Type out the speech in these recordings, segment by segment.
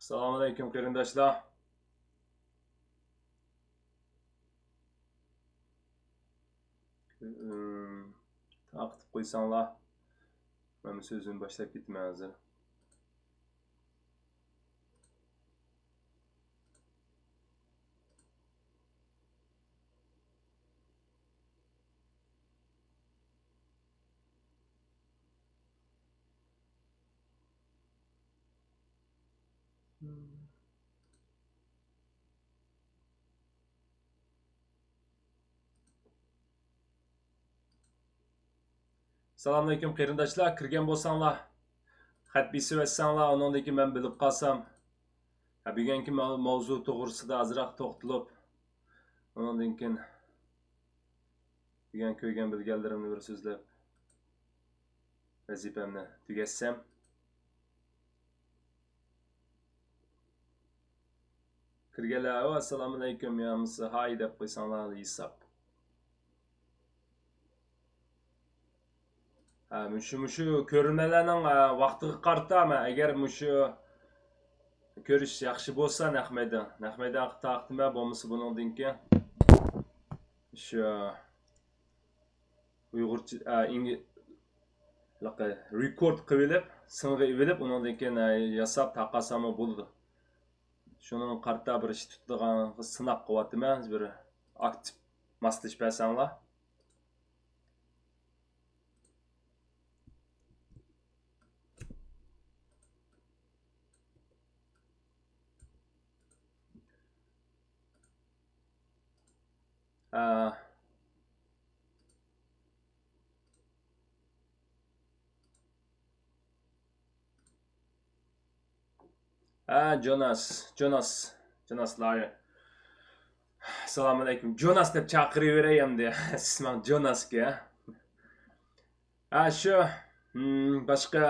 Assalomu alaykum qarindoshlar. Taqib qo'ysanglar, men so'zimni boshlab ketman hozir. Assalomu alaykum qarindoshlar, kirgan bo'lsanglar, xat besib etsanglar, undan keyin men bilib qolsam, bugungi mavzu to'g'risida azroq to'xtalib, undan keyin bugun ko'rgan bilganlarimni bir so'zlab vazifamni tugatsam. Kirganlar, assalomu alaykum, yamisi hay deb qo'ysanglar hisob. Mushu ko'rinmalarning vaqtiga qarata, agar mushu ko'rish yaxshi bo'lsa, nahmaydan taqdima bo'lmasa bundan keyin shu Uyg'urcha rekord qilib, sing'i bilib, undan keyin yasab taqasam bo'ladi. Şunun qarta bir ish tutadigan sinab qilyapman, bir aktiv maslashib bersanglar. Jonas Lari. Assalomu alaykum. Jonas deb chaqiraverayam de. Ismim Jonasga. Shu boshqa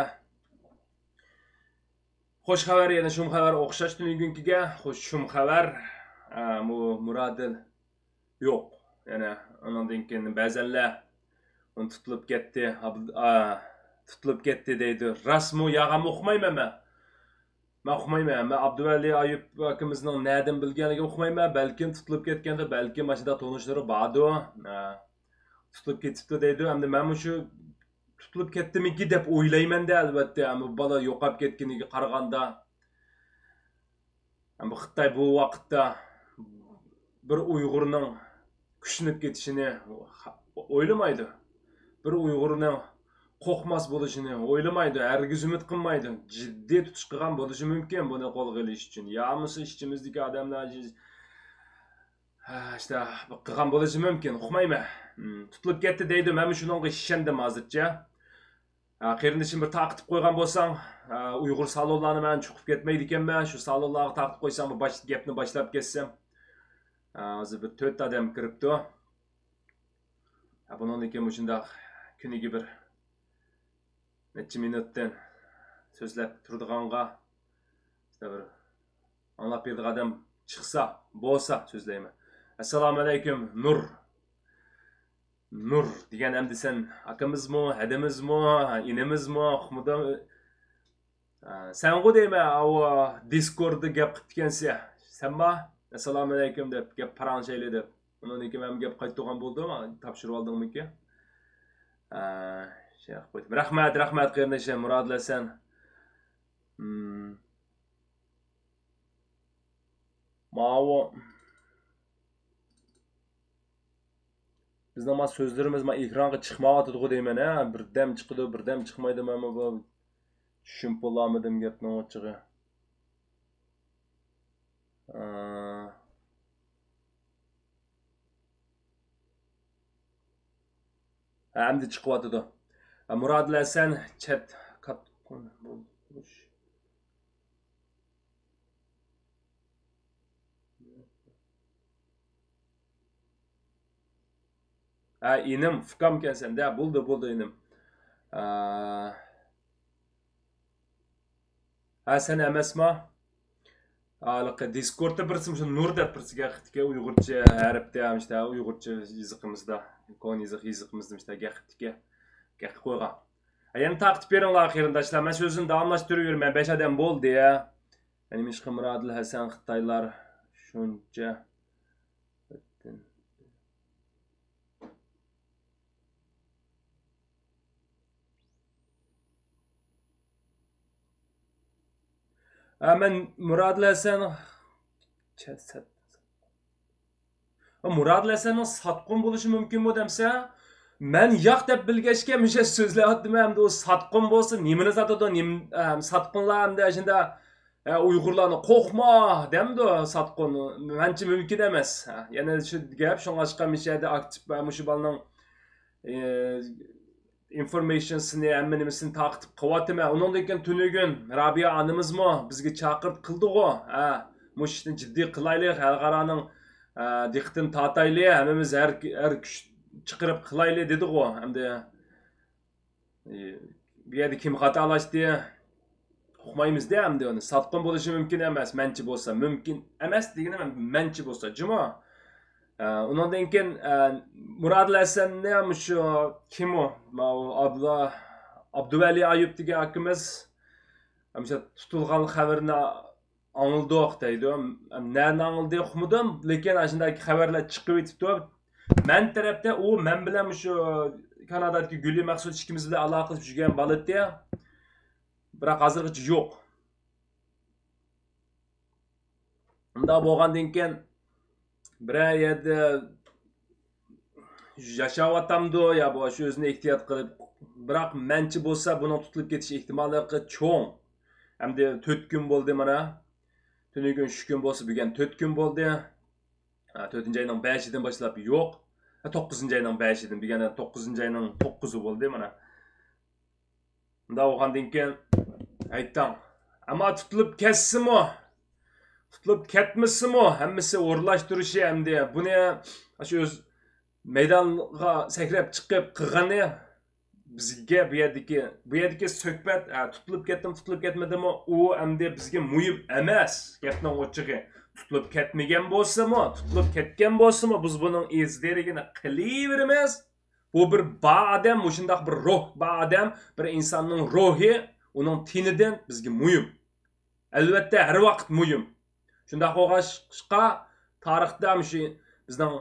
xo'sh xabar, yana shum xabar o'xshash tunugunkiga, xo'sh shum xabar Muradil yo'q. Yana ondan keyin ba'zanlar uni tutilib ketdi deydi. Rasmu yag'am o'qimayman men. Men o'qimayman. Men Abduvali Ayub akimizning na'dan bilganiga o'qimayman. Balkim tutilib ketganda, balkim mashida tonishlari bordi. Tutilib ketibdi deydi. Endi men shu tutilib ketdimiki deb o'ylayman-da, albatta. Bu bola yo'qolib ketganiga qaraganda, bu Xitoy bu vaqtda bir Uyg'urning kuchinib ketishini o'ylamaydi. Bir Uyg'urning qo'rqmas bo'lishini o'ylamaydi, hargiz umid qilmaydi. Jiddiy tutish qilgan bo'lishi mumkin buni qo'lga olish uchun. Ya'misi ishchimizdagi odamlar işte qilgan bo'lishi mumkin. Uqmayman. Tutilib ketdi deydi. Men shunga ishondim hozircha. Qarindoshim bir taqib qo'ygan bo'lsang, Uyg'ur salonlarini men chiqib ketmaydi ekanman. Shu salonlarga taqib qo'ysam, gapni boshlab ketsam. Hozir bir 4 odam kiribdi. Bundan keyin shunday kuniga bir necha minutdan so'zlab turdiganga bir anlab beradigan odam chiqsa, bo'lsa so'zlayman. Assalomu alaykum Nur degan endi sen akamizmi, hadimizmi, inimizmi, sen-ku deyman, Discordda gap qilib ekansan. Senma assalomu alaykum deb gap paranchayli deb. Undan keyin men gap qaytgan bo'ldimi? Topshirib oldingmi-ki? Rahmat qarindoshim, Murodlasan. Mavo bizning ma so'zlarimiz ekronga chiqmayotdi deyman, birdam chiqdi, birdam chiqmaydi. Men bu tushunib bo'lmadim gapning ochig'i. Endi chiqyapti. Murodlasan chat inim fikam ekansan da, bo'ldi inim. Sen emasmi? Discordda birsim shu Nur deb birsiga qitga Uyg'urcha harfda, işte Uyg'urcha yozig'imizda, kon yozig'imizda işte gaqitga qo'ygan. Yana taqib beringlar qarindoshlar. Men so'zimni davomlashtiraverman. 5 odam bo'ldi ya. benim işim Muradil Hasan Xitaylar şunca men Muradil Hasan Muradil Hasan'ın satqın bo'lishi mumkin bu demsa, men yo'q deb bilgachga misha so'zlayaptim hamda o satqın bo'lsa, nimani satadi, satqınlar hamda shunda Uyg'urlarni qo'rqma demdi satqın. Menchi mumkin emas. Yana shu gap shunga mishada aktiv shu balning informationsini hamma nimasini taqib qilyaptimi. Undan keyin tunugun Rabia onamizmi bizga chaqirib qildi-ku. Mushni jiddiy qilaylik, xalqaroning diqqatini tortaylik, hammamiz har kuch chiqarib qilaylik dedi-ku. Hamda bu yerda kim xatolashdi? Uqmaymiz-da hamda uni. Satqin bo'lishi mumkin emas, menchi bo'lsa, mumkin emas degani menchi bo'lsa, juma. Undan keyin Muradil Hasanni ham shu kim u? Abduvali Ayub degan akamiz o'sha tutilgan xabarni angladiq deydi. Nani angladi uqmadim, lekin shunday xabarlar chiqib o'tibdi. Men tarafda u men bilan shu Kanadadagi Guli Maqsud ikkimiz bilan aloqa qilib yurgan boladi. Biroq hozirgacha yo'q. Unda bo'lgandan keyin bir yerda yashayaptamdi yo shu o'zini ehtiyot qilib, biroq menchi bo'lsa buni tutilib ketish ehtimolligi cho'ng. Hamda 4 kun bo'ldi mana. Tunugun 3 kun bo'lsa, bugun 4 kun bo'ldi. 4-oyning 5-idan boshlab yo'q. 9-oyning 5-idan, bugun 9-oyning 9-i bo'ldi mana. Unda o'g'andan keyin aytdim. Ammo tutilib ketsimi? Tutilib ketmasimi? Hammasi o'rlashtirishi hamda buni shu o'z maydonga sakrab chiqib qilgani bizga bu yerdagi suhbat tutilib ketdim, tutilib ketmadimi? U hamda bizga muhim emas. Gapning ochig'i, tutilib ketmagan bo'lsa-mi, tutilib ketgan bo'lsa-mi, biz buning izdirigini qilaveramiz. Bu bir badam, shundoq bir ruh, badam, bir insonning ruhi, uning tinidan bizga muhim. Albatta har vaqt muhim. Shundoq bo'lg'achqa tarixda shu bizning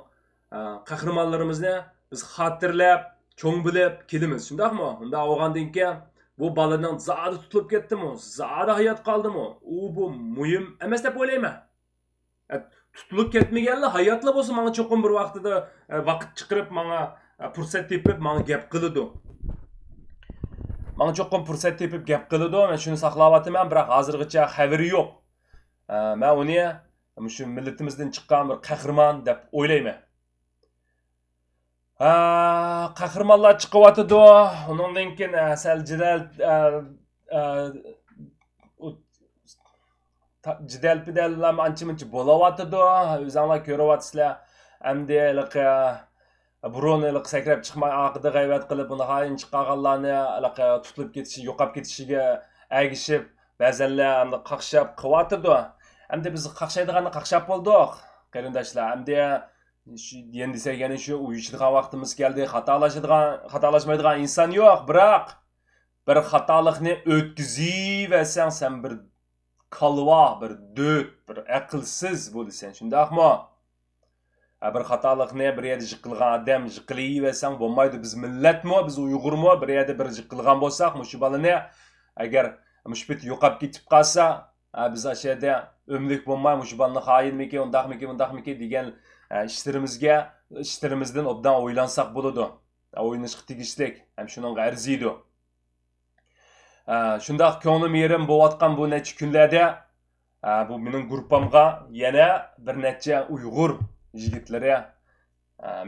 qahramonlarimizni biz xotirlab, cho'ng bilib kelamiz. Shundaqmi? Unda o'g'andan keyin bu bolaning zodi tutilib ketdimi? Zodi hayot qoldimi? U bu muhim emas deb o'ylayman. Tutilib ketmaganlar hayotli bo'lsa, menga cho'qim bir vaqtida vaqt chiqarib, menga fursat tepib, menga gap qiladi. Menga cho'qim fursat tepib gap qiladi. Men shuni saqlayapman, biroq hozirgacha xabari yo'q. Men uni shu millatimizdan chiqqan bir qahramon deb o'ylayman. Qahramonlar chiqyapti. Undan keyin sal jidal-pidallar ancha-muncha bo'layapti. O'zinglar ko'ryapsizlar. Endi burun sakrab chiqmay aqida g'aybat qilib, buni hayin chiqqanlarni tutilib ketishi, yo'qolib ketishiga agishib, ba'zanlar endi qaqshab qilyapti. Endi biz qaqshaydiganni qaqshab bo'ldik, qarindoshlar. Endi endi desa yana shu uyushadigan vaqtimiz keldi. Xatolashmaydigan inson yo'q, biroq bir xatolikni o'tkazib sen bir kalva, bir döt, bir aqlsiz bo'lasan, shundaqmi? Bir xatolikni bir yerda yiqilgan odam yiqilayversan bo'lmaydi. Biz millatmi, biz Uyg'urmi, bir yerda bir yiqilgan bo'lsak, shu bolani agar mushbit yo'qolib ketib qolsa, biz ashada o'mlik bo'lmay, shu bolani xoinmiki, undaqmiki degan ishlarimizdan obdan o'ylansak bo'ladi. O'ynashga tegishlik, ham shuning arziydi. Shundaq ko'nglim yerim bo'layotgan bu necha kunlarda bu mening gruppamga yana bir necha Uyg'ur yigitlari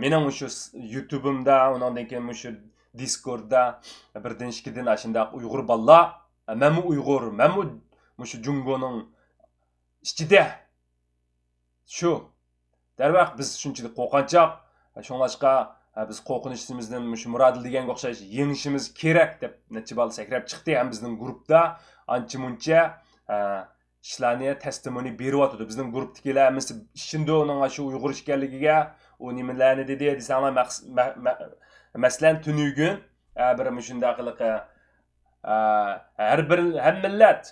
mening shu YouTube'imda, undan keyin shu Discord'da birdan ikkidan shundaq Uyg'ur balla, menmi Uyg'ur, menmi shu Jungoning ichida. Shu darvaqt biz shunchalik qo'rqanchoq, shunlashqa biz qo'rqinishimizdan shu Muradil deganga o'xshash yengishimiz kerak deb necha bal sakrab chiqdi. Ham bizning guruhda ancha-muncha ishlarni testimoniy beryapti. Bizning guruhdagilar hammasi ishindi uning shu Uyg'ur ekanligiga, u nimalarni dedi desanglar, masalan tunugun bir shunday qiliq har millat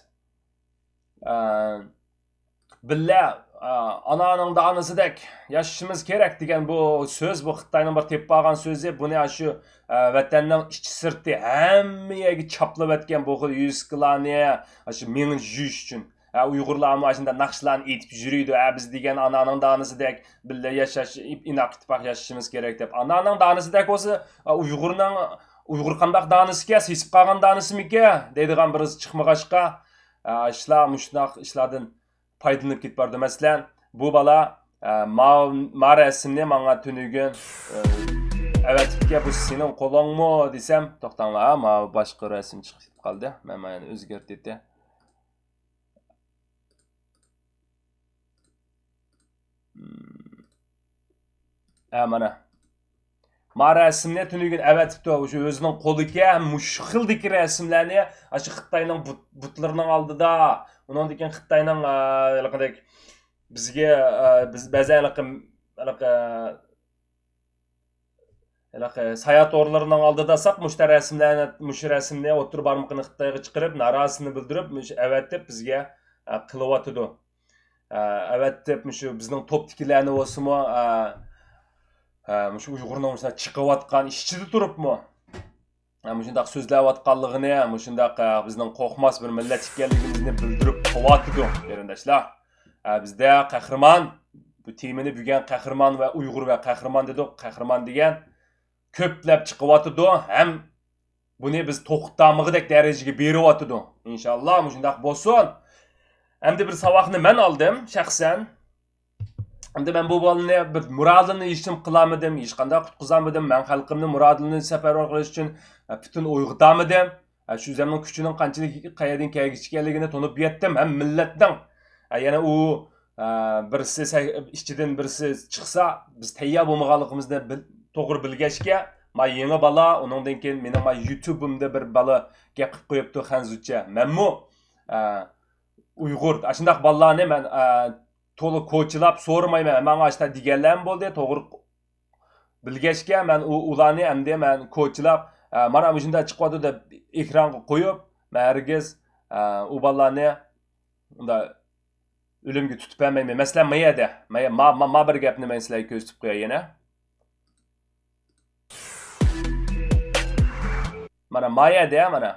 billa ananın danısıdek yaşashimiz kerak degan bu so'z, bu Xitoyning bir tepib olgan so'zi, buni shu vatanning ichi sirti hammaga chaplab o'tgan bu xil yusklarni shu meni yuyish uchun Uyg'urlar mana shunday naqshlarni aytib yuriydi. Biz degan ananing danısıdek billa yashash, inoq ittifoq yashashimiz kerak deb. Ananing danısıdek bo'lsa Uyg'ur qandaq danısıga, sesib qolgan danısımika deydigan biriz chiqmag'ashqa ishlar mushnaq ishlardan foydalanib ketib bordi. Masalan, bu bola ma rasmni menga tunugun avatibga bu sening qo'lingmi desam, to'xtanglar, ma boshqa rasm chiqib qoldi. Men mana o'zgartirdi. Mana ma rasmni tunugun avatibdi. O'sha o'zining qo'liga mush xildagi rasmlarni shu Xitoyning butlarining oldida, undan keyin Xitoyning laqadek bizga biz ba'zan sayat o'rlarining oldida saq mush rasmni o'tirib barmoqni Xitoyga chiqarib, narazini bildirib, mush avatib bizga qilyotdi. Avatib mush bizning toptikilarni o'simi shu Uyg'urning chiqayotgan ishchida turibmi? Shundaq so'zlayotganligini, shundaq bizning qo'rqmas bir millat ekanligimizni bildirib qo'yatdi, qarindoshlar. Bizda qahramon, bu temini bugan qahramon va Uyg'ur va qahramon dedik. Qahramon degan ko'plab chiqyotdi, ham buni biz to'xtamig'idek darajaga beryotdi. Inshaalloh shundaq bo'lsin. Endi bir saboqni men oldim shaxsan. Endi men bu bolani bir muradini yechim qilamidim, hech qanday qutqizamidim. Men xalqimni muradini safarbar qilish uchun butun o'yg'itamidim. Shu zamonning kuchining qanchalik qayerdan kelganligini tonib yetdim. Ham millatning yana u birisi ishchidan birisi chiqsa, biz tayyor bo'lmaganligimizni to'g'ri bilgachga, men yangi bola, undan keyin mening YouTube'imda bir bola gap qilib qo'yibdi Xanzucha. Menmi Uyg'ur, shundaq bolalarni men to'liq ko'chilab so'ramayman. Men ashta deganlarim bo'ldi, to'g'ri bilgachga men ularni endi men ko'chilab mana shunday chiqadi deb ekronga qo'yib, men hargiz u bolalarni unda o'limga tutib bermayman. Masalan, mayada, ma bir gapni men sizlarga ko'rsatib qo'yay yana. Mana mayada mana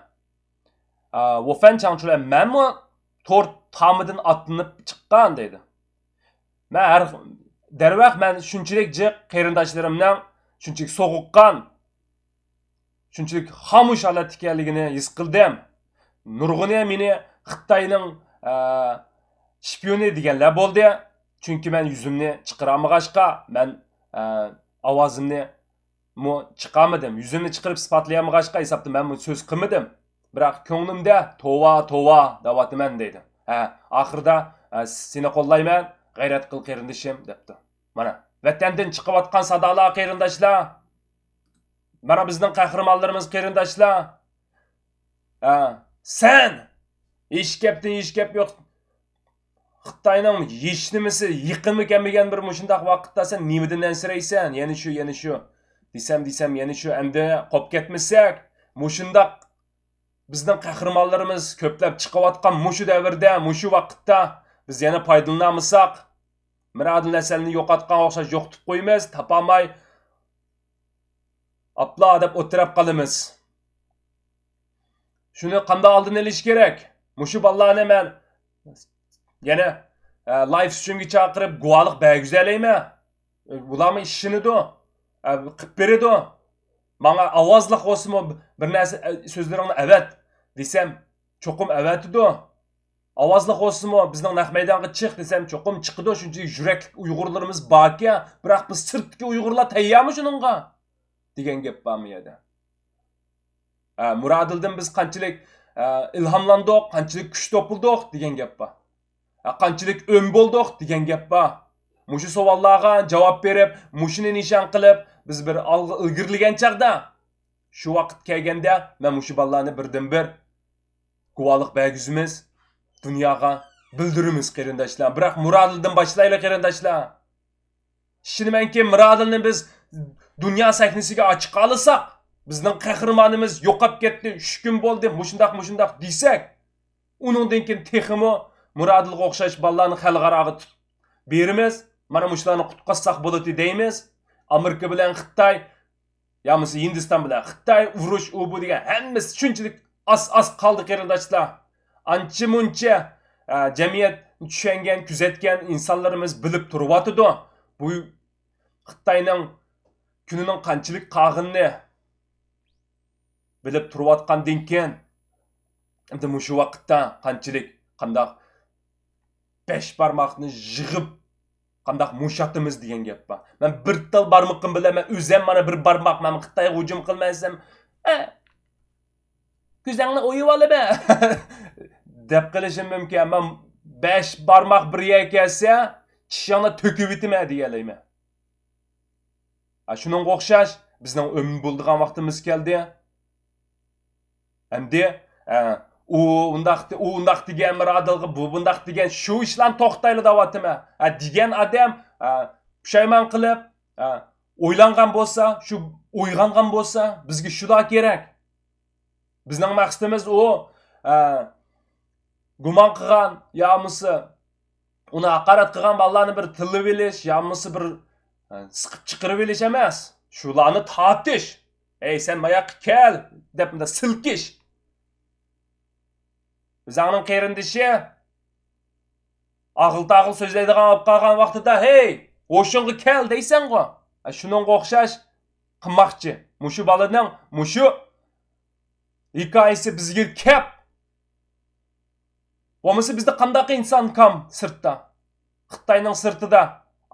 Wofan Changchular menmi to'rt tamidan atlanib chiqqan deydi. Men darvaq men shunchalik jiq qarindoshlarimdan shunchalik so'g'uqqan, shunchalik xamush holat ekanligini his qildim. Nurg'uni meni Xitoyning shpioni deganlar bo'ldi. Chunki men yuzimni chiqaramag'ashqa, men ovozimni chiqamadim. Yuzimni chiqarib isbotlayamag'ashqa hisobda men so'z qilmadim. Biroq ko'nglimda tova da'vatiman deydi. Oxirida seni qo'llayman, g'ayrat qil qarindishim debdi. Mana vatandan chiqayotgan sadolar qarindoshlar. Mana bizning qahramonlarimiz qarindoshlar. Sen ish gap yo'q. Xitoyning yeshnimisi yiqimi kelmagan bir mushundaq vaqtda sen nimadan ansiraysan? Yana shu. Desam yana shu. Endi qop ketmasak, mushundaq bizning qahramonlarimiz ko'plab chiqayotgan mushu davrda, mushu vaqtda biz yana foydalanamisak, miradil naslni yo'qotgan o'xshash yo'qitib qo'yamiz, topolmay apla deb o'tirib qolamiz. Shuni qanday oldini olish kerak? Mushu bolalarni men yana live streamga chaqirib guvohlik bergizalayman. Bularning ishinidu, qilib beradi. Menga ovozliq bo'lsin bir narsa so'zlaringni avat desam, cho'qim avatidu. Ovozliq bo'lsinmi, bizning naq maydonga chiq desam, cho'qim chiqdi. Shunchalik yurakli Uyg'urlarimiz borki, biroq biz sirtdagi Uyg'urlar tayyormi shuningga? degan gap bormi edi. Muradildan biz qanchalik ilhomlandik, qanchalik kuch topildik degan gap bor. Qanchalik o'm bo'ldik degan gap bor. Mushu savollarga javob berib, mushuni nishon qilib, biz bir ilgirlagan chaqda, shu vaqt kelganda men mushu bolalarni birdan-bir guvohlik bergizimiz, dunyoga bildirimiz qarindoshlar. Biroq Muradildan boshlaylik qarindoshlar. Shinimanki Muradilni biz dunyo sahnasiga ochiq olsak, bizning qahramonimiz yo'qolib ketdi, 3 kun bo'ldi, mushundaq desak, uningdan keyin texmo Muradilga o'xshash bolalarni xalqaraga berimiz. Mana mushularni qutqazsak bo'ladi deymiz. Amerika bilan Xitoy, yo'qsa Hindiston bilan Xitoy urush u bu degan hammasi shunchalik as qoldi qarindoshlar. Ancha-muncha jamiyat tushungan, kuzatgan insonlarimiz bilib turibdi. Bu Xitoyning kunining qanchalik qag'inni bilib turayotgandan keyin endi shu vaqtda qandoq 5 barmoqni yig'ib qandoq mushatimiz degan gap bor. Men bir tal barmoqim bilan men o'zim mana bir barmoq men Xitoyga hujum qilmasam, ko'zingni o'yib olib deb qilishim mumkin. Men 5 barmoq birga kelsa, tishingni to'kib yetaman degalayman. Shuningga o'xshash bizning o'min bo'ldigan vaqtimiz keldi. Endi undaq degan Muradilga bu bundaq degan shu ishlarni to'xtayli deyapman. Degan odam pushaymon qilib, o'ylangan bo'lsa, shu o'yg'ongan bo'lsa, bizga shular kerak. Bizning maqsadimiz u gumon qilgan yo'qsa uni haqorat qilgan bolalarni bir tilib olish, yo'qsa bir siqib chiqarib olish emas. Shularni tortish. Ey sen mayoqqa kel deb silkish. Bizning qerindishi aql-taqil so'zlaydigan olib qolgan vaqtida hey, o'shunga kel deysan-ku. Shuningga o'xshash qilmoqchi. Mushu bolaning mushu hikoyasi bizga kep. Bo'lmasa bizda qanday inson kam sirtda? Xitoyning sirtida,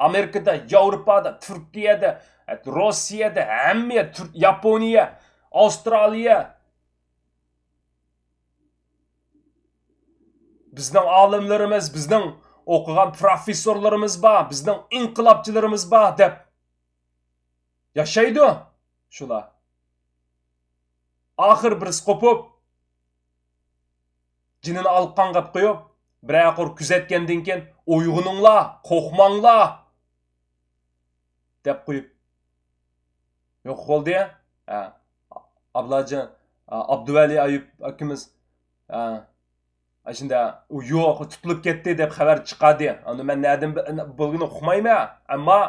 Amerikada, Yevropada, Turkiyada, Rossiyada, hamma Yaponiya, Avstraliya. Bizning olimlarimiz, bizning o'qigan professorlarimiz bor, bizning inqilobchilarimiz bor deb yashaydi shular. Oxir bir qopib jinini alqan qilib qo'yib, bir kuzatgandan keyin uyg'uninglar, qo'rqmanglar deb qo'yib. Yo'q bo'ldi. Ablajon Abduvali Ayub akamiz shunda u yo'q tutilib ketdi deb xabar chiqadi. Uni men nerdan bo'lganini uqmayman, ammo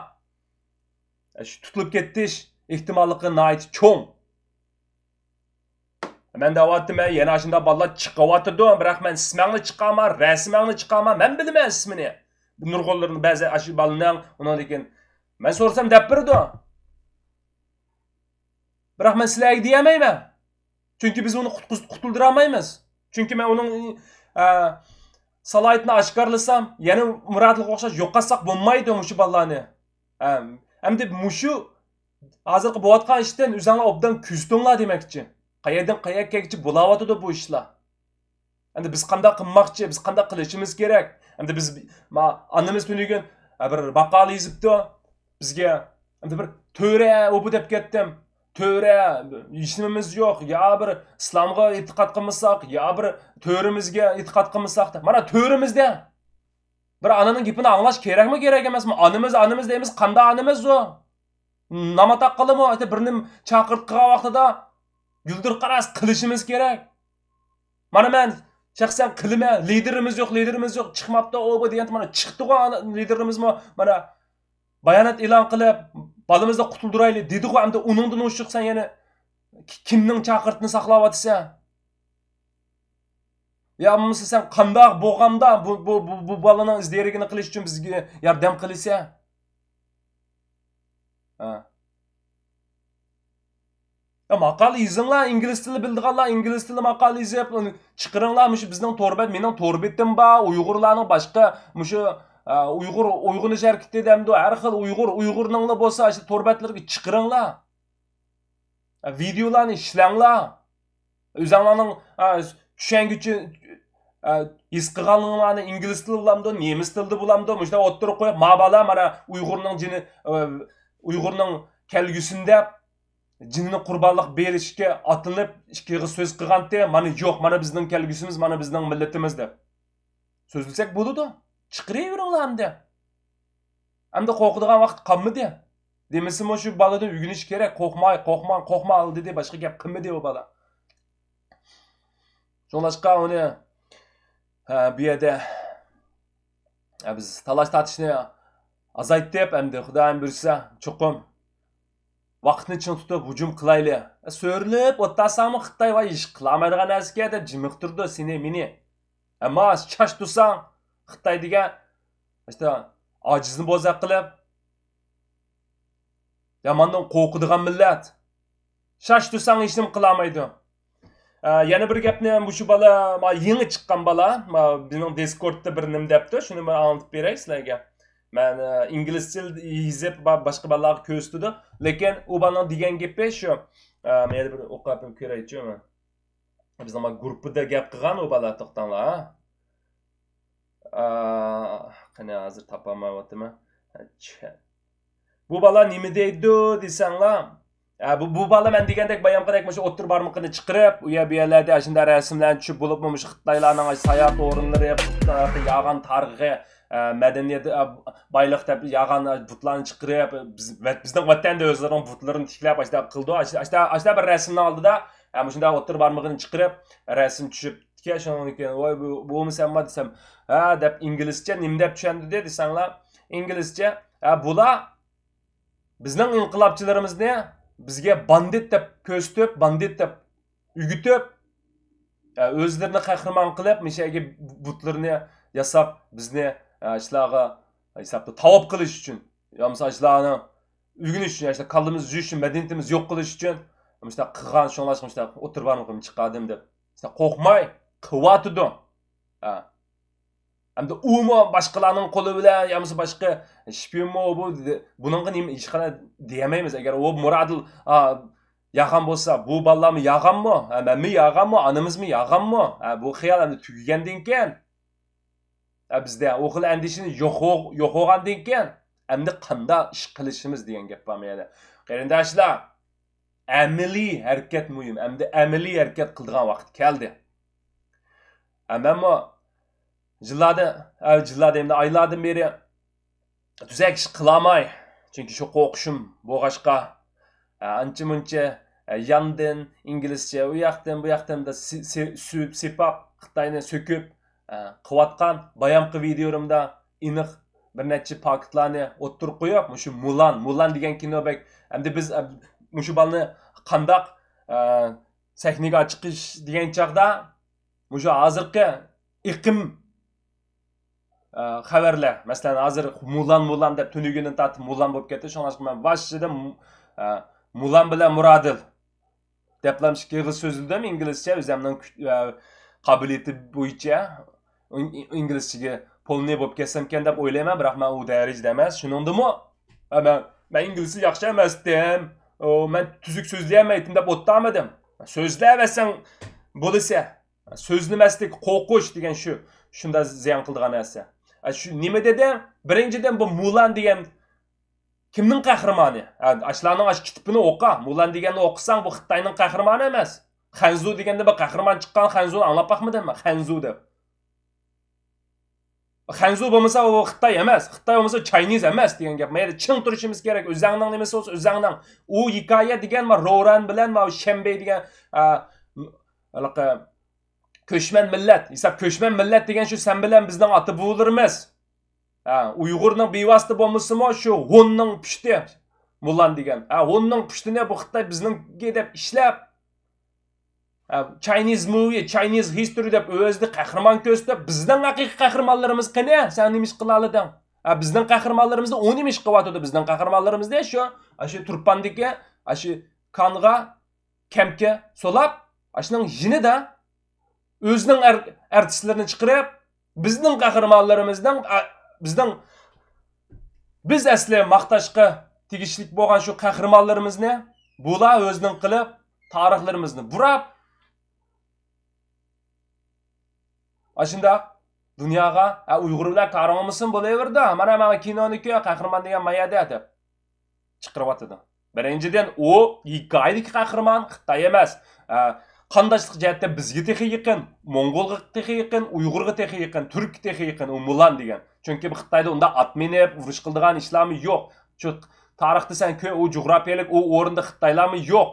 shu tutilib ketish ehtimolligi nihoyat cho'ng. Men deyapman, yana shunda bolalar chiqyapti, biroq men ismingni chiqarman, rasmingni chiqarman, men bilmayman ismini. Nurg'onlarning ba'zi ashi bolaning undan keyin men so'rsam deb berdi. Biroq men sizlarga deyamayman. Chunki biz uni qutuldira olmaymiz. Chunki men uning salohiyatini oshkorlasam, yana Muradilga o'xshash yo'qotsak bo'lmaydi mushu bolalarni. Endi mushu hozirgi bo'layotgan ishdan o'zinglar obdan kuzdinglar demoqchi. Qayerdan qayergacha bo'layotdi bu ishlar. Endi biz qanday qilmoqchi, biz qanday qilishimiz kerak? Endi biz onamiz tunigan bir maqola yozibdi bizga. Endi bir to'ra o'bu deb ketdim. To'ra ishimiz yo'q, yo bir islomga e'tiqod qilmasak, yo bir to'rimizga e'tiqod qilmasak, mana to'rimizda bir onaning gapini anglash kerakmi, kerak emasmi? Onamiz deymiz, qanday onamiz u? Namoz qilimi, birini chaqirtgan vaqtida yuldir qaras qilishimiz kerak. Mana men shaxsan qilma, liderimiz yo'q, chiqmabdi, o bu degan mana chiqdi-ku liderimizmi? Mana bayonot e'lon qilib, balimizni qutuldiraylik dedi-ku, endi uningdan o'shiqsan yana kimning chaqirtini saqlayapsan? Ya bo'lmasa sen qanday bo'lganda bu balaning izderigini qilish uchun bizga yordam qilsa? Maqola yozinglar, ingliz tili bildiganlar ingliz tili maqola yozib chiqaringlar. Mushu bizning to'rbet, mening to'rbetim bor, Uyg'urlarning boshqa mushu Uyg'unish harakati demdi, har xil Uyg'urninglar bo'lsa, shu to'rbetlarga chiqaringlar. Videolarni ishlanglar. O'zinglarning tushunguchi his qilganinglarni ingliz tilida bo'lamdi, nemis tilida bo'lamdi, mushda o'ttirib qo'yib, mabala mana Uyg'urning jini, Uyg'urning kelgusida jinni qurbonlik berishga otilib ikkiga so'z qilganda, mana yo'q, mana bizning kelgusimiz, mana bizning millatimiz deb so'zlasak bo'ladi. Chiqiraveringlar endi. Endi qo'rqadigan vaqt qolmadi. Demasam shu boladan o'rganish kerak. Qo'rqma dedi, boshqa gap qilmadi u bola. Shunlashqa uni bu yerda Biz talash tatishni azaytib, endi Xudoyim buyursa, cho'qim vaqtni chin tutib hujum qilayli. So'rilib o'tasanmi Xitoy va ish qilmaydigan narsaga deb jimiq turdi seni meni. Ammo chash tursang Xitoy degan işte ojizni bo'zaq qilib yamandan qo'rqadigan millat. Chash tursang hech nima qilmaydi. Yana bir gapni ham shu bola yangi chiqqan bola bizning Discordda bir nim debdi, shuni men anlatib beray sizlarga. Men ingliz til yezib boshqa bolalarga ko'rsatdim, lekin u bola degan gapi shu. Men bir o'qib ko'raychi men. Bizning guruhda gap qilgan u bola to'xtanglar. Qani hozir topolmayapman. Bu bola nima deydi desanglar? Bu bola men degandek bayon qildik, shu o'tir barmoqini chiqirib, u yerlarda shunday rasmlar tushib bo'lib, shu Xitoylarning sayohat o'rinlari, yag'an tarixi, madaniyat, boylik deb yag'an butlarni chiqirib, bizning vatanda o'zlarining butlarini tiklab, ashta qildi. Ashta bir rasmni oldida, shunday o'tir barmoqini chiqirib, rasm tushib, shundan keyin voy bu bo'lmasa desam, deb inglizcha nima deb tushandi desanglar, inglizcha bular bizning inqilobchilarimizni bizga bandit deb ko'rsatib, bandit deb ügütib, o'zlarini qahramon qilib, mishaga butlarni yasab, bizni ishlarga hisobda tavob qilish uchun, yo'qsa ishlarni ügünish uchun, işte qallimiz yuzish uchun, madaniyatimiz yo'q qilish uchun, işte qilgan shunlashib, işte o'tirib chiqadim deb, işte qo'rqmay qilyotdi. Hamda umo boshqalarning qo'li bilan, yo'qsa boshqa shpionmi bu, buningga nima hech qanday deyamaymiz. Agar u muradil yag'an bo'lsa, bu bolalarmi yag'anmi, menmi yag'anmi, onamizmi yag'anmi, bu xiyol endi tugagandan keyin bizda u xil andishini yo'q bo'lgandan keyin endi qanday ish qilishimiz degan gap bor menda. Qarindoshlar, amaliy harakat muhim. Endi amaliy harakat qiladigan vaqt keldi. Ammo yillardan endi oylardan beri tuzak ish qilamay, chunki shu qo'rqishim bo'lg'ashqa ancha-muncha yandin inglizcha u yoqdan bu yoqdan da sepab Xitoyni so'kib qilayotgan bayonqi videorimda aniq bir necha faktlarni o'ttirib qo'yib, shu Mulan degan kino bek, endi biz shu balni qandaq sahnaga chiqish degan chaqda shu hozirgi iqlim xabarlar, masalan hozir Mulan deb tunugini tatib Mulan bo'lib ketdi. Shunga men boshida Mulan bilan Muradil deplamchi qirg'iz so'zildim inglizcha, o'zimning qobiliyati bo'yicha inglizchaga polni bo'lib ketsam ekan deb o'ylayman, biroq men u darajada emas. Shuningdimi, men inglizcha yaxshi emasdim. Men tuzuk so'zlayolmaydim deb o'tamadim. So'zlayversang bo'lsa, so'zlamaslik qo'rqish degan shunda ziyon qiladigan narsa. Shu nima dedim? Birinchidan bu Mulan degan kimning qahramoni? Ashlarning kitobini o'qi. Mulan deganni o'qisang bu Xitoyning qahramoni emas. Xanzu deganda bir qahramon chiqqan, Xanzuni anglab baqmadimmi? Xanzu deb. Xanzu bo'lmasa u Xitoy emas, Xitoy bo'lmasa Chinese emas degan gap. Mayli chin turishimiz kerak. O'zingning nimasi bo'lsa o'zingning. U hikoya degan Roran bilan Shenbey degan alaqa ko'chman millat. Hisob ko'chman millat degan shu sen bilan bizning ota buvilarimiz. Uyg'urning bevosita bo'lmasimi shu Hunning pushti Mulan degan. Hunning pushtini bu Xitoy bizningga deb ishlab Chinese movie, Chinese history deb o'zini qahramon ko'rsatib, bizning haqiqiy qahramonlarimiz qani? Sen nima ish qilalading? Bizning qahramonlarimizni u nima ish qilyapti? Bizning qahramonlarimizda shu turpandagi, shu qonga, kamga solab, shuning jinida o'zining artistlarini chiqarib, bizning qahramonlarimizdan biz asli maqtashga tegishli bo'lgan shu qahramonlarimizni bular o'zining qilib tarixlarimizni burab ashunda dunyoga Uyg'urlar qaramamisin bo'laverdi. Mana kinoniki qahramon degan mayada deb chiqaryapti. Birinchidan u hikoyadagi qahramon Xitoy emas. Qandaylik jihatda bizga texi yaqin, Mongolga texi yaqin, Uyg'urga texi yaqin, Turk texi yaqin u Mulan degan. Chunki bu Xitoyda unda at minib, urush qildigan ishlarmi yo'q. Shu tarixda sen u jo'grafiyalik u o'rinda Xitoylarmi yo'q.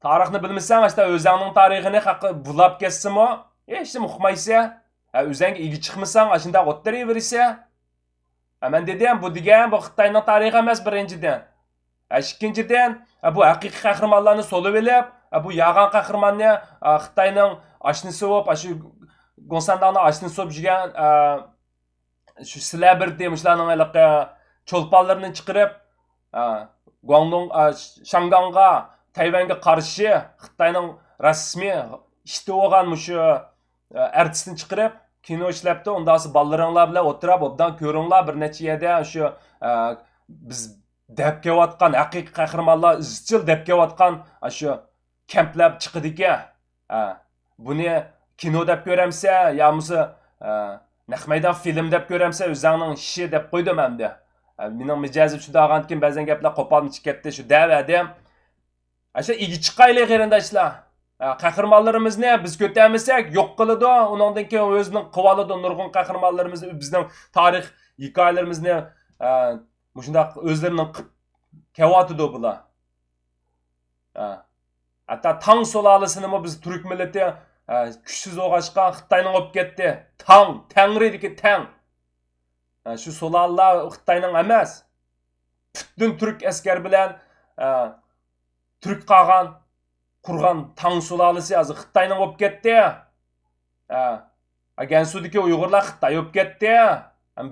Tarixni bilmasang, işte o'zingning tarixini haqi bulab ketsimi, hech nima uqmaysa, Özenge ilgi çıkmasan aşında otları verirse. Ben dedim bu degen bu Xitayning tarihi emas birinchidan. İkinciden bu haqiqiy qahramonlarni solib elib, bu yağan qahramonni Xitayning ashnisi bo'lib, shu Gonsandangning ashnisi bo'lib yurgan shu celebrity mushlarning cho'lponlarini chiqarib Guangdong Shanganga Tayvanga qarshi Xitayning rasmiy ishda bo'lgan shu artistni chiqarib kino ishlabdi. Ondasi ballariinglar bilan o'tirib, obdan ko'ringlar bir necha yerda shu biz deb kelayotgan haqiqiy qahramonlar izchil deb kelayotgan shu kamplab chiqdi ekan. Buni kino deb ko'ramsa, yo'qsa naq maydon film deb ko'ramsa, o'zingning ishi deb qo'ydim endi. Mening mijozim shunday olgankin ba'zan gaplar qo'polni chiqatdi shu da'vadim. Shu igi chiqaylik qarindoshlar. Qahramonlarimizni biz ko'tarmasak yo'q qiladi. Undan keyin o'zining qivoladi nurg'un qahramonlarimizni, bizning tarix hikoyalarimizni shundaq o'zlarining kevatidi bular. Hatta Tang sulolesini biz turk millati kuchsiz o'g'ashgan Xitoyning olib ketdi. Tangridagi Tang. Shu sulolalar Xitoyning emas. Butun turk askar bilan turk qurgan Tang sulolasi hozir Xitoyning olib ketdi. Gansudagi Uyg'urlar Xitoy olib ketdi.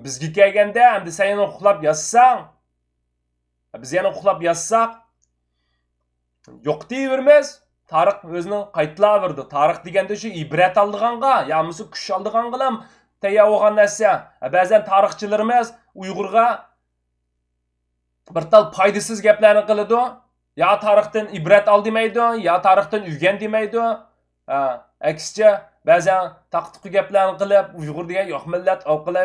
Bizga kelganda endi sen yana uxlab yotsang, biz yana uxlab yotsak yo'q deyvermiz. Tarix o'zini qaytlaverdi. Tarix deganda shu ibrat oldiganga, yo'qsa kuch oldiganga ham tayyor bo'lgan narsa. Ba'zan tarixchilarimiz Uyg'urga bir tal foydasiz gaplarni qiladi. Ya tarixdan ibrat ol demaydi, ya tarixdan uygan demaydi. Aksicha ba'zan taqtiqi gaplarni qilib, Uyg'ur degan yo'q millat, oqilay,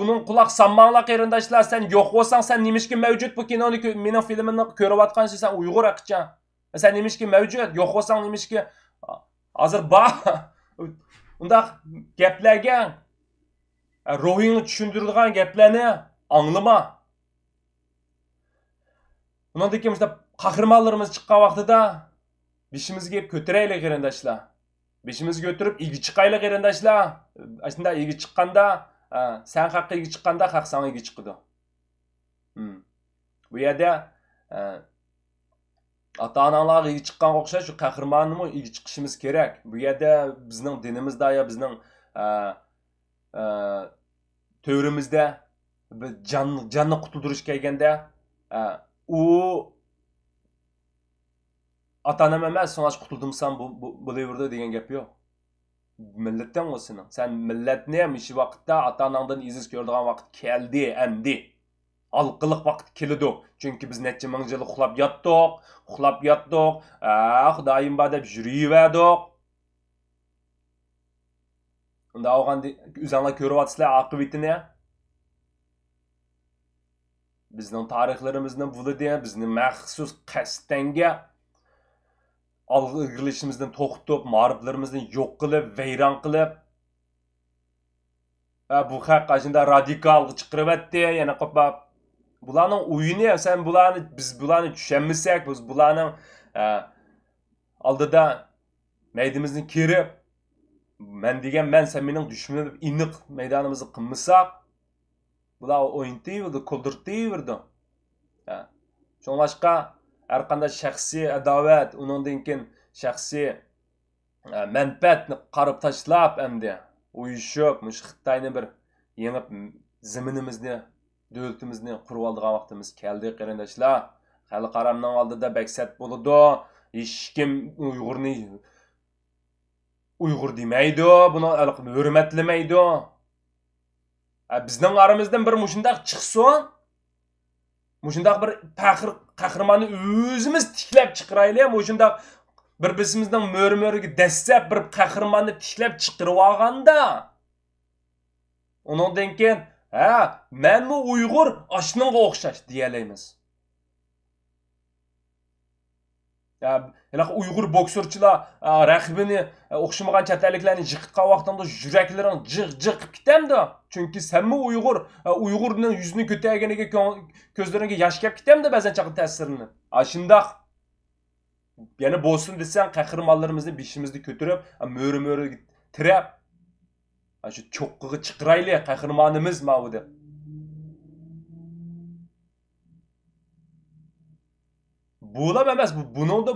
uning quloq solmanglar qarindoshlar, sen yo'q bo'lsang, sen nimishki mavjud bu kinoni, mening filmimni ko'rayotgansan, sen Uyg'ur aqcha. Sen nimishki mavjud, yo'q bo'lsang nimishki hozir bor. Unda gaplarga ruhingni tushundiradigan gaplarni anglama. Undan keyin qahramonlarimiz chiqqan vaqtida beshimizga ko'taraylik qarindoshlar. Beshimizga o'tirib igi chiqaylik qarindoshlar. Shunda igi chiqqanda, sen haqqa igi chiqqanda haq sana igi chiqdi. Bu yerda ota-onalar igi chiqqanga o'xshash shu qahramonning igi chiqishimiz kerak. Bu yerda bizning dinimizda yo bizning to'g'rimizda jonni qutuldirish kelganda u ota-onam emas, so'nach qutuldimsan bo'laverdi degan gap yo'q. Millatdan o'sini. Sen millatni ham ishi vaqtda ota-onangdan iziz ko'radigan vaqt keldi, endi. Alqiliq vaqt keladi. Chunki biz necha ming yil uxlab yotdik. Xudoyim bor deb yuraverdik. Unda olgan o'zinglar ko'ryapsizlar oqibatini. Bizning tarixlarimizni buladi, bizni maxsus qasdanga ilg'ilishimizdan to'xtatib, ma'riflarimizni yo'q qilib, vayron qilib, bu haqqa shunda radikal chiqaryapti, yana qo'pab. Bularning o'yini, sen biz bularni tushunmasak, biz bularning oldida maydimizni kirib, men sen mening dushmanim iniq maydonimizni qilmasak, bular o'yintiverdi, kuldirtiverdi. Shunlashqa har qanday shaxsiy adovat, undan keyin shaxsiy manfaatni qarib tashlab endi uyushib, mush Xitoyni bir yengib zaminimizni, davlatimizni qurib oldigan vaqtimiz keldi qarindoshlar. Xalqaramning oldida baksat bo'ladi. Hech kim Uyg'ur demaydi, buni hurmatlamaydi. Bizning aramizdan bir mushundaq chiqsin, mushundaq bir faxr qahramonni o'zimiz tiklab chiqiraylik, mushundaq bir bizimizning mo'ri-mo'riga dastlab bir qahramonni tiklab chiqirib olganda, undan keyin menmi Uyg'ur oshningga o'xshash deyalaymiz. Uyg'ur bokserchilar raqibini o'xshamagan chatliklarni yiqitgan vaqtida yuraklaring jiq-jiq qilib ketamdi. Chunki senmi Uyg'urning yuzini ko'targaniga ko'zlaringga yosh kelib ketamdi ba'zan chaqin ta'sirini. Shundaq yana bo'lsin desang qahramonlarimizni beshimizni ko'tarib, mo'ri-mo'ri tirab, shu cho'qqiga chiqirayli qahramonimiz bu deb. Bulam emas, buningda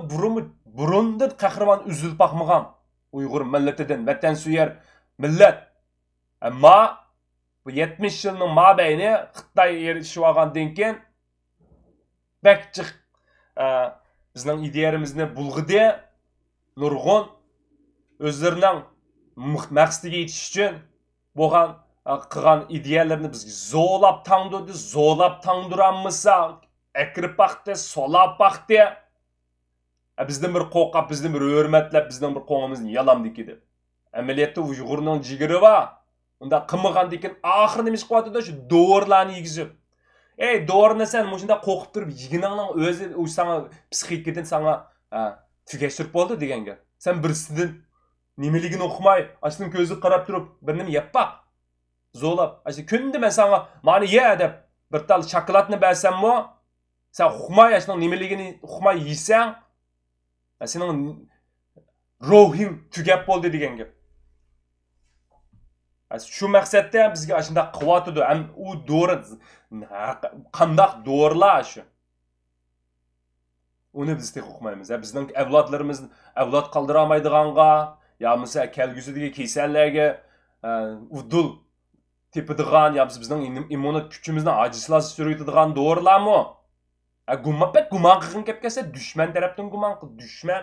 burundan qahramon üzülüp bakmagan Uyg'ur milletidan, vatansuvar millat. Ammo bu 70 yılning mabeyni Xitoy erishib olgandan keyin bakchiq bizning ideyamizni bulg'idi, nurg'un o'zlarining maqsadiga yetish uchun bo'lgan qilgan ideyalarni bizga zo'lab tangduramizsa, akirib baqdi, solab baqdi. Bizden bir qo'rqab, bizden bir hurmatlab, bizden bir qo'ngimizni yalamdiki deb. Amaliyotda Uyg'urning jigiri bor. Unda qilmagandan keyin oxiri nima qilyapti? Shu dorilarni yegizib. Ey, dorini sen shunda qo'rqib turib, yiginingning o'zi sana psixikadan sana tugashtirib bo'ldi deganga. Sen birisidan nimaligini o'qimay, ashning ko'ziga qarab turib, bir nima yeb baq. Zo'lab, ashni kunda men sana mani ye deb bir tal shokoladni bersam-mo, sen uqmay, ashning nimaligini uqmay yesang, sening ruhing tugab bo'ldi degan gap. Shu maqsadda bizga shunday qilyotdi. Ham u dori qandaq dorilar shu. Uni biz tek uqmaymiz. Bizning avlodlarimiz avlod qoldira olmaydiganga, yo bo'lmasa kelgusidagi kasallarga udul tepadigan, yo bizning immunit kuchimizni ajizlashtiradigan dorilarmi? Gumon qilgan gap kelsa, dushman tarafdan gumon qil, dushman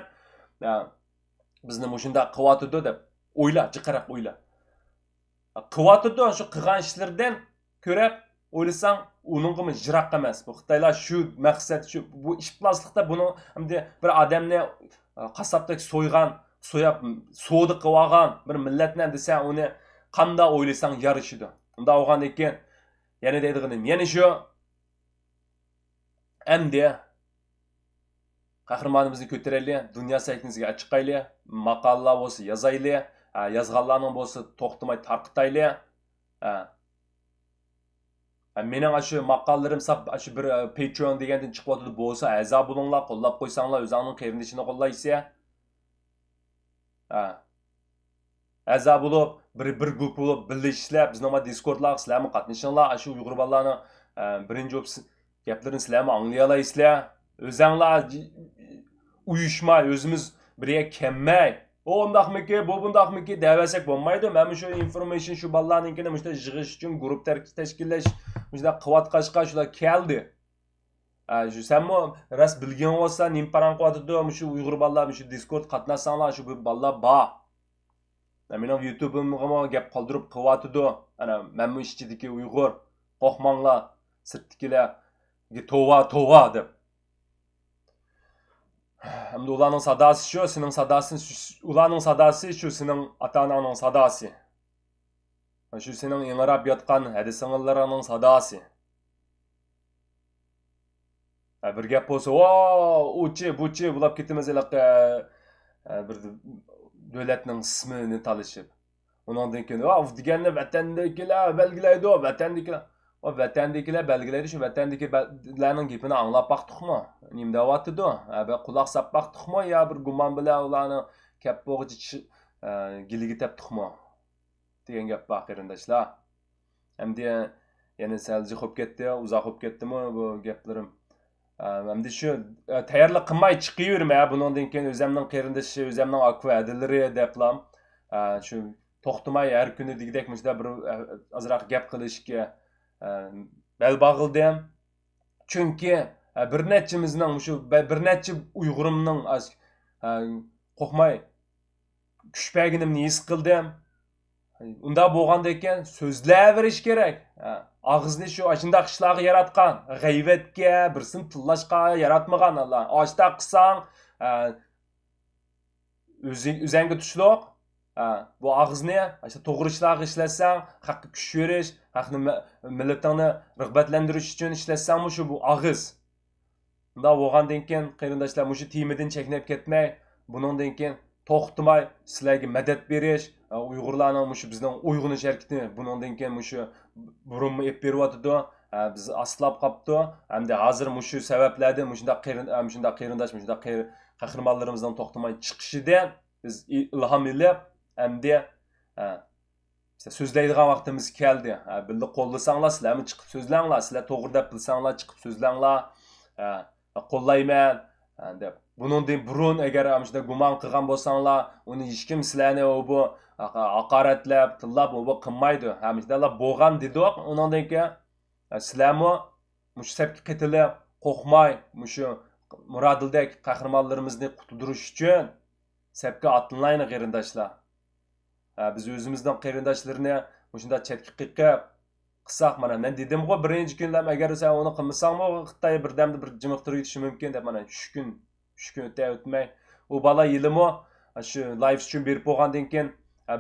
bizni shunda qilyotdi deb o'yla, jiqaraq o'yla. Qilyotdi, shu qilgan ishlardan ko'rib o'ylasang, uningmi jiroq emas. Bu Xitoylar shu maqsad, shu bu ishplaslikda buni hamda bir odamni qassobdek so'yab, so'di qilib olgan bir millatni desa, uni qanday o'ylasang yarishidi. Unda olgandan keyin yana deydiganim, yana shu endi qahramonimizni ko'taraylik, dunyo saytimizga chiqaylik, maqolalar bo'lsa yozaylik, yozganlarning bo'lsa to'xtamay tarqitaylik. Mening shu maqolalarim shu bir Patreon degandan chiqyapti bo'lsa, a'zo bo'linglar, qo'llab qo'ysanglar, o'zingizning qarindishini qo'llaysiz. A'zo bo'lib, bir guruh bo'lib birlashishlar, bizning Discordlarga sizlarni qatnashinglar, shu Uyg'ur bolalarning birinchi gaplarini sizlarni anglay olasizlar. O'zinglar uyushma, o'zimiz birga kelmay, o undaqmiki, bu bundaqmiki devasak bo'lmaydi. Men shu information shu bolalarninkini mushta yig'ish uchun guruh tashkillash, mushta quvvatqashqa shular keldi. Shu senmi ras bilgan bo'lsa, nimparang qotdi, shu Uyg'ur bolalar shu Discord qatnashsanglar, shu bolalar bor. Mening YouTube'imga gap qoldirib quvvatdi. Ana men bu ichidagi Uyg'ur qo'rqmanglar, sirtdikilar tova deb. Hamda ularning sadasi shu, sening sadasing ularning sadasi shu, sening ota-onaning sadasi. Shu sening ingrab yotgan hadi-singillarning sadasi. Bir gap bo'lsa, uchi bulab ketimiz bir davlatning ismini talishib. Undan keyin, deganni vatandagilar belgilaydi, vatandagilar. O vatandagilar belgilaydi, shu vatandagilarning gapini anglab baqdiqmi? Nim deyapti-da? Quloq sap baqdiqmi yo bir gumon bilan ularni kappo'g'ichi giliga tepdiqmi? Degan gap bor qarindoshlar. Hamda yana salji qo'yib ketdi, uzoq qo'yib ketdimi bu gaplarim? Hamda shu tayyorlik qilmay chiqaverma, bundan keyin o'zimning qarindoshi, o'zimning akvadillari deblam shu to'xtamay har kuni degdek mushda bir azroq gap qilishga bel bağıldım. Çünkü bir neçimizden şu bir neçe Uyg'urimning qo'rqmay kuchpaginimni his qildim. Unda bo'lganda ekan so'zlayverish kerak. Og'izni shu ashunda qishlarga yaratgan, g'ayvatga, birsin tillashga yaratmagan Allah. Oshda qilsang o'zingga tushloq. Bu og'izni işte to'g'ri ishlarga ishlasang, haqqa kuch verish, haqni millatni rag'batlantirish uchun ishlasang, shu bu og'iz. Unda bo'lgandan keyin qarindoshlar, shu temadan chekinib ketmay, bundan keyin to'xtamay sizlarga madad berish, Uyg'urlarning shu bizning uyg'unish harakatini bundan keyin shu burunni ep beryapti, biz aslab qopdi. Hamda hozir shu sabablardan shunda qarindosh, shunda qahramonlarimizdan to'xtamay chiqishidan biz ilhom olib, hamda so'zlaydigan vaqtimiz keldi. Bildi qo'llasanglar, sizlarmi chiqib so'zlanglar, sizlar to'g'ri deb bilsanglar chiqib so'zlanglar. Qo'llayman deb. Buningdan burun agar amshida gumon qilgan bo'lsanglar, uni hech kim sizlarni bu haqoratlab, tillab bu qilmaydi. Hamishdalar bo'lgan dediq, undan keyin sizlarmi mush sabki qitilib, qo'rqmay, mushu Muradildek qahramonlarimizni qutldirish uchun sabga atlanayni qarindoshlar. Biz o'zimizning qarindoshlarni shunda chetga qiqib qilsak, mana men dedim-ku, birinchi kunlar agar sen uni qilmasangmi, Xitoy birdamda bir jimiqtirib yetishi mumkin deb, mana 3 kun o'tmay u bola yilimi shu live stream berib bo'lgandan keyin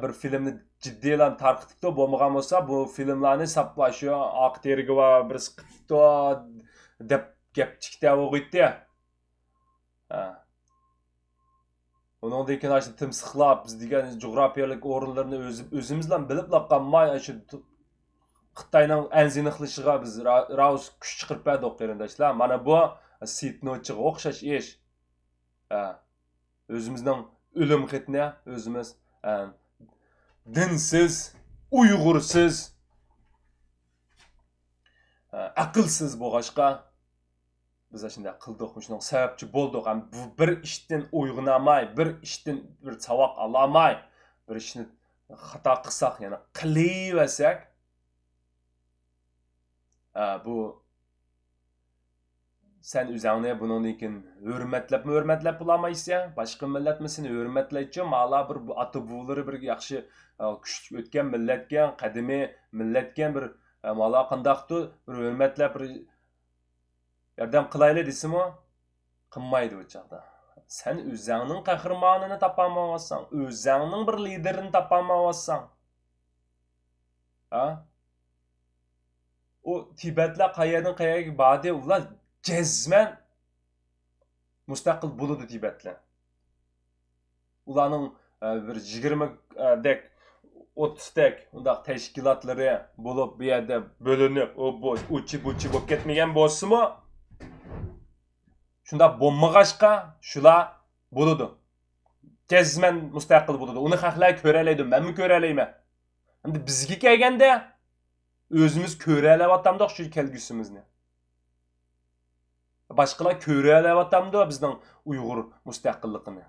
bir filmni jiddiylan tarqitibdi, bo'lmagan bo'lsa bu filmlarni sapla shu aktyorga va bir qilibdi deb gap chiqdi o'g'itdi. Ondan keyin aşı timsixlab biz degan coğrafiyalik o'rinlarni o'zimizdan bilib laqanmay shu Xitoyning anziniqlishiga biz raus kuch chiqirpadik qarindoshlar. Mana bu sitnochiga o'xshash ish. O'zimizning o'lim xitni o'zimiz dinsiz, uyg'ursiz, aqlsiz bo'lg'ashqa biz shunday qildik, shuning sababchi bo'ldik. Ham bu bir ishdan uyg'onamay, bir ishdan bir savoq olamay, bir ishni xato qilsak, yana qilaversak, bu sen o'zingni bundan keyin hurmatlab bo'lmaysan, boshqa millatmi seni hurmatlaychi, ma'la bir ota buvlari bir yaxshi kuch o'tgan millatga, qadimiy millatga bir ma'la qandaqdi bir hurmatlab bir yordam qilayli desimi, qilmaydi u chaqda. Sen o'zingning qahramonini topolmaysan, o'zingning bir liderini topolmaysan. O Tibetlar qayerdan qayerga bordi, ular jazman mustaqil bo'ladi Tibetlar. Ularning bir 20 dek 30 dek undaq tashkilotlari bo'lib bu yerda bo'linib, uchi bo'lib ketmagan bo'lsa-mu, shunda bo'lmag'ashqa shular bo'ladi. Jazman mustaqil bo'ladi. Uni xalqlar ko'ralaydi, menmi ko'ralayman. Endi bizga kelganda o'zimiz ko'ralayotgandik shu kelgusimizni. Boshqalar ko'ralayotganda bizning Uyg'ur mustaqilligini.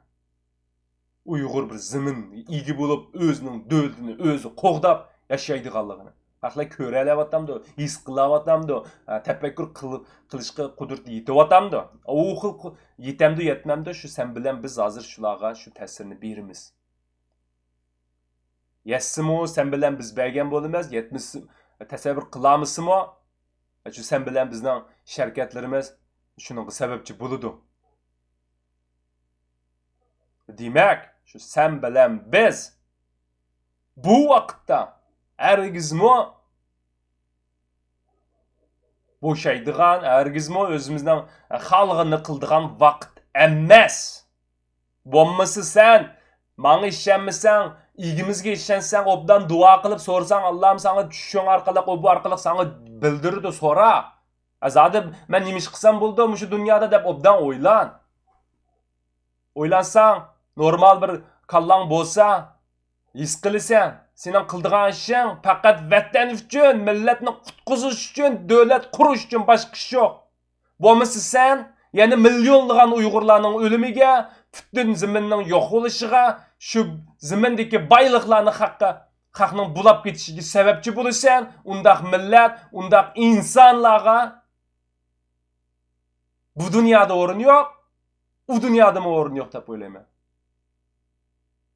Uyg'ur bir zamin egi bo'lib o'zining davlatini o'zi qo'g'dab yashaydiganligini. Xalqlar ko'ralayotganda, his qilayotganda, tafakkur qilishga qudrat yetyapti. U xil yetamdi, yetmamdi, shu sen bilan biz hozir shularga shu ta'sirni beramiz. Yetsimi sen bilan biz bergan bo'lamiz, yetmisi tasavvur qilamizmi? Shu sen bilan bizning sharkatlarimiz shuning sababchi bo'ladi. Demak, shu sen bilan biz bu vaqtda hargizmi bo'shaydigan, hargizmi o'zimizning xalqini qildigan vaqt emas. Bo'lmasa sen menga ishonmasan, igimizga ishonsang, obdan duo qilib so'rasang, Allohim senga tushishing orqali, bu orqali senga bildirdi, so'ra. Azadi men nima ish qilsam bo'ldi shu dunyoda deb obdan o'ylan. O'ylansang, normal bir kallang bo'lsa, his qilsan, sening qildigan ishing faqat vatan uchun, millatni qutqizish uchun, davlat qurish uchun, boshqa ish yo'q. Bo'lmasa sen yana millionlagan Uyg'urlarning o'limiga, butun zaminning yo'q bo'lishiga, shu zamindagi boyliqlarni haqning bulab ketishiga sababchi bo'lasan, undaq millat, undaq insonlarga bu dunyoda o'rin yo'q, u dunyoda o'rin yo'q deb o'ylayman.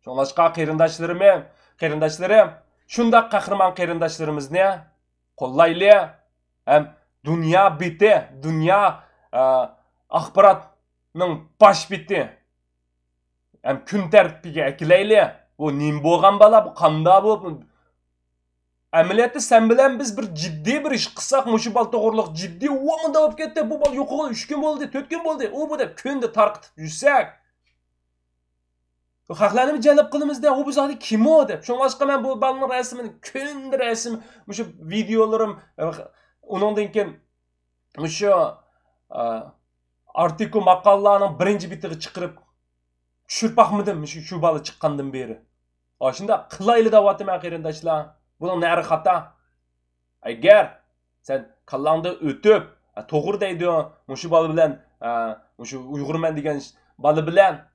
Şonlaşqa qarindoshlarim, shundaq qahramon qarindoshlarimizni qo'llayli, ham dunyo biti, dunyo axborotning bosh biti, ham kun tartibiga aklayli. Bu nim bo'lgan bola, bu qanday bo'lib? Amaliyotda sen bilan biz bir jiddiy bir ish qilsak, mushu bal to'g'riliq jiddiy o'ngda bo'lib ketdi. Bu bal yo'qolib 3 kun bo'ldi, 4 kun bo'ldi. U bu deb kunda tarqitib yursak, xalqlarni jalb qilamizda, u bizning kim o deb. Shunga men bu balning rasmini kunda rasm, mushu videolarim, undan keyin mushu artikul maqolalarning birinchi bitiga chiqarib tushirpaqmidim shu bola chiqqandan beri. Shunda qilayli deyapman qarindoshlar. Bunun neri hata? Eğer sen kallanda ötüp toğur deydi o muşu balı bilen muşu Uygurmen degen balı bilen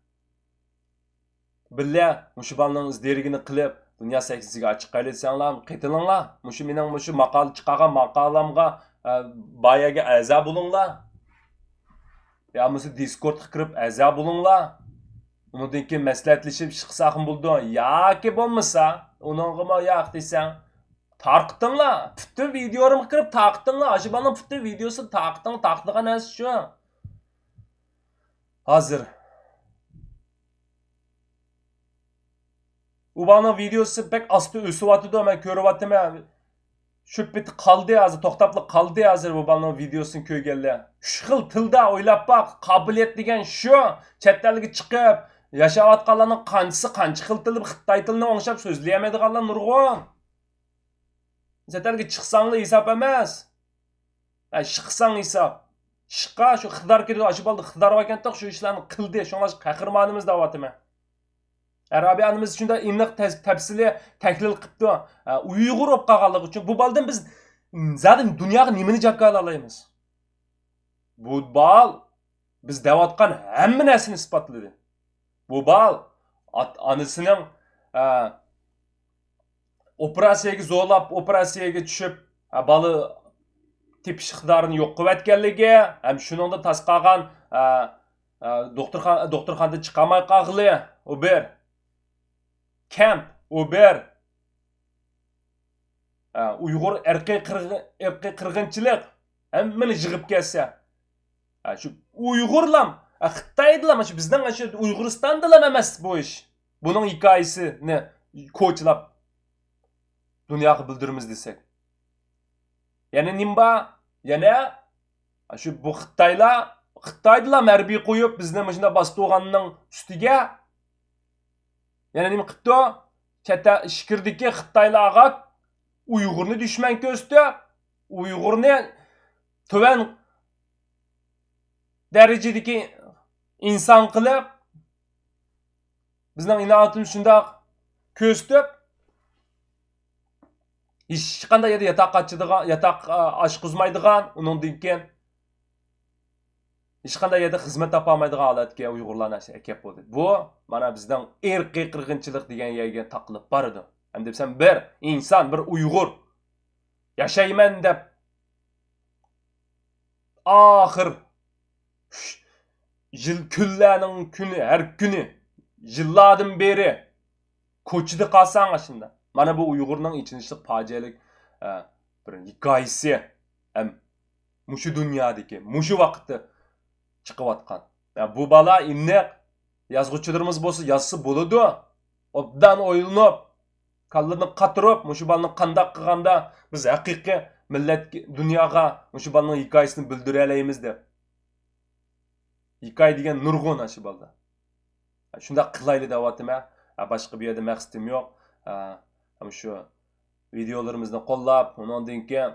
bille muşu balının izlerigini qilib dünya seksisiga açık qayletsanlar qetilinglar muşu mening muşu maqal chiqagan maqalamga bayaga a'zo bo'linglar ya muşu Discordga kirib a'zo bo'linglar undan keyin maslahatlashib chiqsaqim bo'ldi yoki bo'lmasa uningga yo'q desang tarqıtыңlar. Bütün videolarımı kırıp tarqıtыңlar. Aşıbanın bütün videosu tarqıtığın narsa şu. Hazır. Ubanın videosu pek astı üsüvatıdı. Ben körüvatım ya. Şu biti kaldı hazır. Toktaplı kaldı hazır ubanın videosunu köygelle. Şu xil tilda oylap bak. Kabiliyet degen şu. Chetlerge çıkıp. Yaşavatqanlarning qanchisi qancha xil tilib Xitoy tilini o'nglab so'zlayolmaydiganlar nurg'un. Chetlarga chiqsanglar hisob emas. Chiqsang hisob. Chiqqa shu Xidar keldi, ochib oldi. Xidar vakantda shu ishlarni qildi. Shunga qahramonimiz deyapman. Arabiyanimiz shunda aniq tafsili tahlil qilibdi. Uyg'ur bo'lib qolganligi uchun bu baldan biz zaten dunyoga nimani jabga olaymiz? Bu bal biz deyotgan hamma narsani isbotladi. Bu bal anasining operatsiyaga zo'rlab, operatsiyaga tushib, balı tepish iqtidorini yo'q qilib atganligi, ham shuningda tasqagan doktorxonada chiqamay qolg'ili, Uber kamp, Uber Uyg'ur irqiy qirg'inchilik hammani yig'ib kelsa, shu Uyg'urlar Xitoydalar, shu bizning shu Uyg'uristondalar emas bu ish. Buning hikoyasini ko'chlab dunyoga bildiramiz desak. Yana nimba? Yana shu bu Xitoydalar marbiy qo'yib bizni mana bostirganning ustiga yana nima qildi? Chata ishkirdiki Xitoylarga Uyg'urni dushman ko'rsatdi. Uyg'urni tuvan darajadagi inson qilib bizning inoatimiz shundoq ko'rsatib hech qanday yerda yatoq oshqizmaydigan, undan keyin hech qanday yerda xizmat topolmaydigan holatga Uyg'urlar narsa kelib bo'ldi. Bu mana bizning irqiy qirg'inchilik degan yerga taqilib bordi. Ham debsam bir inson, bir Uyg'ur yashayman deb oxir yil kunlarning kuni har kuni yillardan beri ko'chida qolsang shunda. Mana bu Uyg'urning ichinishlik fojialik bir hikoyasi ham mushu dunyodagi, mushu vaqtda chiqayotgan. Bu bala iniq yozuvchilarimiz bo'lsa, yozsa bo'ladi. Obdan o'ylanib, qalbini qatirib, mushu balani qanday qilganda biz haqiqiy millat dunyoga mushu balaning hikoyasini bildira olamiz deb. Hikoya degan nurg'un shu balda. Shunda qilayli deyapman. Boshqa bir yerda maqsadim yo'q. Ama şu videolarımızda qo'llab, ondan keyin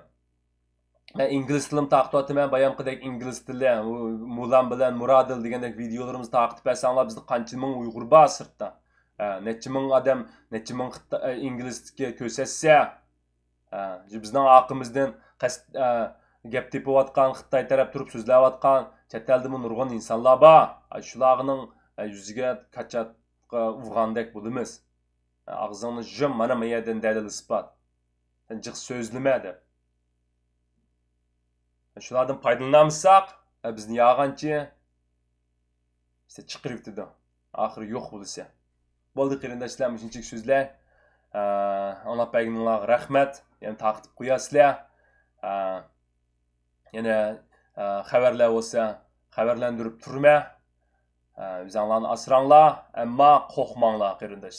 men ingliz tilim taqib o'taman, bayamqidek ingliz tili, Mulan bilan Muradil degandek videolarimizni taqib etsanlar bizda qancha ming Uyg'ur bor sirtda. Necha ming odam, necha ming inglizga ko'rsatsa, bizning aqimizdan gap tepayotgan, Xitoy taraf turib so'zlayotgan, chet eldagi nurg'un insonlar bor. Shularning yuziga qachaqqa urgandek bo'lamiz. Ağzını jim mana bu yerdan dalil isbot. Sen jiq so'zlama deb. Shulardan foydalanamsak, bizni yog'anchi işte chiqirib dedi. Oxiri yo'q bo'lsa. Bo'ldi qarindoshlar, shunchalik so'zlar. Ona payg'ambarlarga rahmat. Yani taqib qo'yasizlar. Yana xabarlar bo'lsa, xabarlantirib turma. Bizlarni asranglar, ammo qo'rqmanglar qarindoshlar.